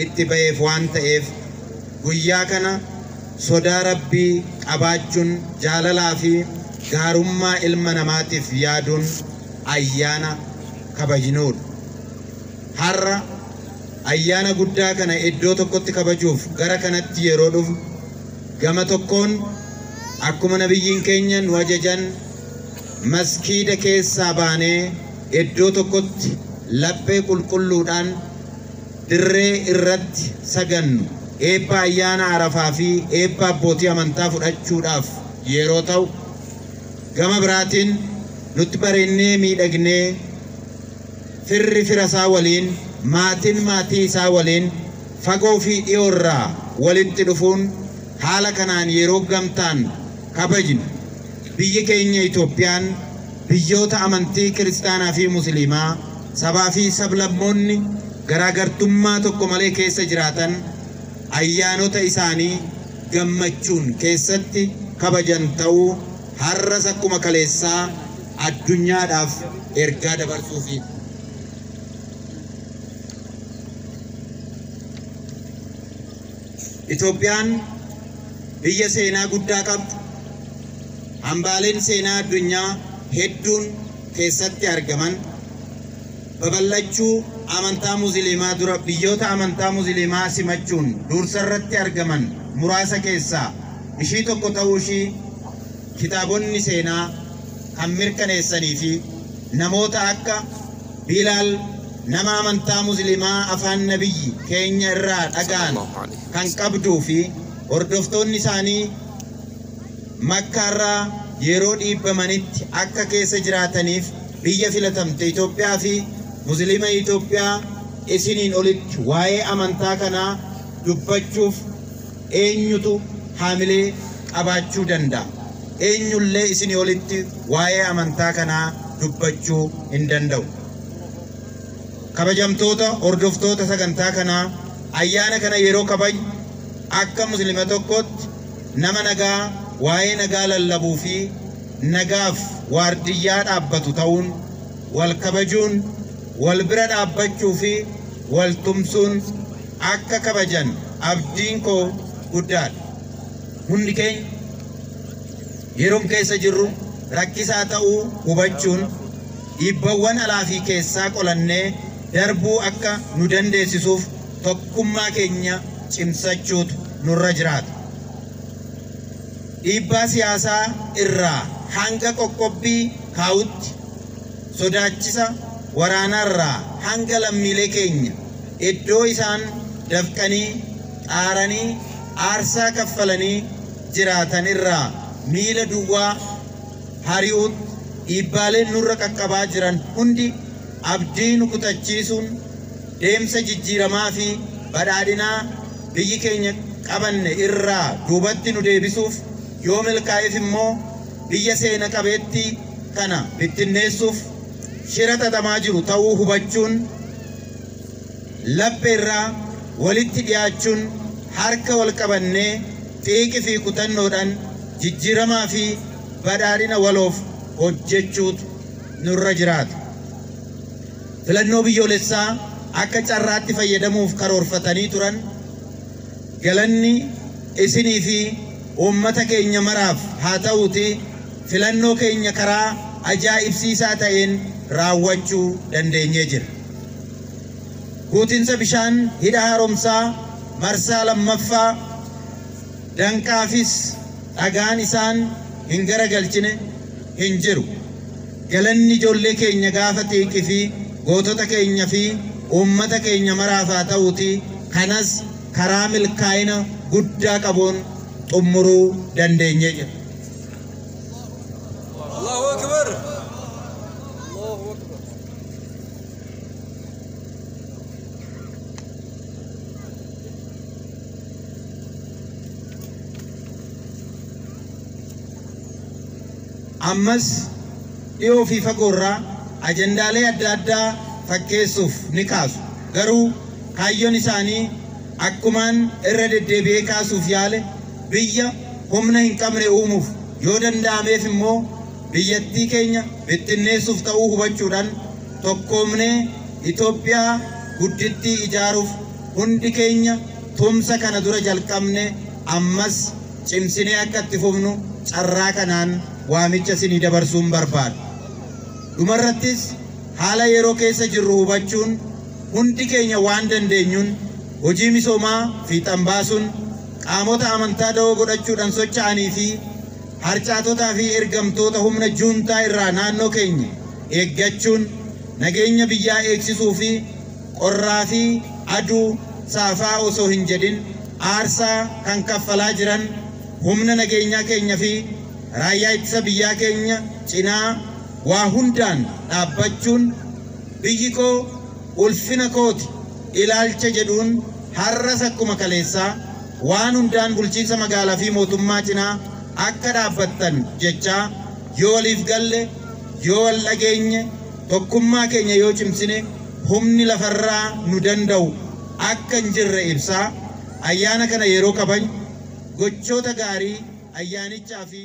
itti ba'eef waan ta'eef guyyaa kana sodaa Rabbii qabaachuun jaalalaa fi gaarummaa ilma namaatiif yaaduun ayyaana kabajnuudha. Har'a ayyaana guddaa kana iddoo tokkotti kabajuuf gara kanatti yeroo dhufu gama tokkoon akkuma nabiyyiin keenya nu ajajan maskiida keessaa baanee iddoo tokkotti laphee qulqulluudhaan dirree irratti sagannu eebba ayyaana Arafaa fi eebba abbootii amantaa fudhachuudhaaf yeroo ta'u, gama biraatiin nutti bareennee miidhagnee firri fira isaa waliin maatiin maatii isaa waliin fagoo fi dhiyoorraa walitti dhufuun haala kanaan yeroo gamtaan kabajnu biyyi keenya Itoophiyaan biyyoota amantii kiristaanaa fi musliimaa sabaa fi sablammoonni garaagartummaa tokko malee keessa jiraatan ayyaanota isaanii gammachuun keessatti kabajan ta'uu har'as akkuma kaleessaa addunyaadhaaf ergaa dabarsuufi. Itoophiyaan biyya seenaa guddaa qabdu, hambaaleen seenaa addunyaa hedduun keessatti argaman, babal'achuu amantaa musliimaa dura biyyoota amantaa musliimaa simachuun dursarratti argaman muraasa keessaa ishii tokko ta'uu ishii kitaabonni seenaa kan mirkaneessanii fi namoota akka Bilaal nama amantaa musliimaa afaan nabiyyi keenya irraa dhaga'an kan qabduu fi hordoftoonni isaanii Makkaarraa yeroo dhiibbamanitti akka keessa jiraataniif biyya filatamte Itoophiyaa fi musliima Itoophiyaa isiniin olitti waa'ee amantaa kanaa dubbachuuf eenyutu haamilee qabaachuu danda'a? Eenyullee isinii olitti waa'ee amantaa kanaa dubbachuu hin danda'u. Kabajamtoota hordoftoota sagantaa kanaa ayyaana kana yeroo kabajnu akka musliima tokkotti nama nagaa waa'ee nagaa lallabuu fi nagaaf waardiyyaa dhaabbatu ta'uun wal kabajuun wal bira dhaabbachuu fi wal tumsuun akka kabajan abdiin koo guddaadha. Hundi keenya yeroo keessa jirru rakkisaa ta'uu hubachuun dhiibbawwan alaa fi keessaa qolannee darbuu akka nu dandeessisuuf tokkummaa keenya cimsachuutu nurra jiraata. Dhiibbaa siyaasaa irraa hanga qoqqobbii kaa'utti, sodaachisa waraanarraa hanga lammiilee keenya iddoo isaan dafqanii xaaranii aarsaa kaffalanii jiraatan irraa miila duwwaa hari'uutti dhiibbaaleen nurra qaqqabaa jiran hundi abdii nu kutachiisuun deemsa jijjiiramaa fi badhaadhinaa biyyi keenya qabanne irraa duubatti nu deebisuuf yoo milkaa'eef immoo biyya seena qabeettii kana bittinneessuuf shira xaxamaa jiru ta'uu hubachuun laphee irraa walitti dhiyaachuun harka wal qabannee xiiqii fi kutannoodhaan jijjiiramaa fi badhaadhina waloof hojjechuutu nurra jiraata. Filannoo biyyoolessaa akka carraatti fayyadamuuf karoorfatanii turan galanni isinii fi uummata keenya maraaf haa ta'uuti filannoo keenya karaa ajaa'ibsiisaa ta'een raawwachuu dandeenyee jira. Guutinsa bishaan hidha haaromsaa marsaa lammaffaa danqaafis dhagaan isaan hin garagalchine hin jiru. Galanni ijoollee keenya gaafa xiiqii fi gootota keenya fi uummata keenya maraaf haa ta'uuti kanas karaa milkaa'ina guddaa qabuun xumuruu dandeenyee jira. Allahu Akbar. Allahu Akbar. Ammas dhiyoo fi fagoorraa ajandaalee adda addaa fakkeessuuf ni kaasu. Garuu kaayyoon isaanii akkumaan irra deddeebi'ee kaasuuf yaale biyya humna hin qabne uumuuf yoo danda'ameef immoo biyyattii keenya bittinneessuuf ta'uu hubachuudhaan tokkoomnee Itoophiyaa guddittii ijaaruuf hundi keenya tumsa kana dura jalqabne ammas cimsinee akka itti fufnu carraa kanaan waamicha isinii dabarsuun barbaada. Dhumarrattis haala yeroo keessa jirru hubachuun hundi keenya waan dandeenyuun hojii misoomaa fiixan baasuun qaamota amantaa da'oo godhachuudhaan socho'anii fi harcaatotaa fi ergamtoota humna juuntaa irraa naannoo keenya eeggachuun nageenya biyyaa eegsisuu fi qorraa fi aduu saafaa osoo hin jedhin aarsaa kan kaffalaa jiran humna nageenyaa keenya fi raayyaa ittisa biyyaa keenya cinaa waa hundaan dhaabbachuun biyyi koo ulfina kooti ilaalcha jedhuun har'as akkuma kaleessaa waan hundaan bulchiinsa magaalaa fi mootummaa cinaa akka dhaabbattan jechaa yoo waliif galle yoo wal dhageenye tokkummaa keenya yoo cimsine humni lafarraa nu danda'u akka hin jirre ibsaa ayyaana kana yeroo kabajnu gochoota gaarii ayyaanichaa fi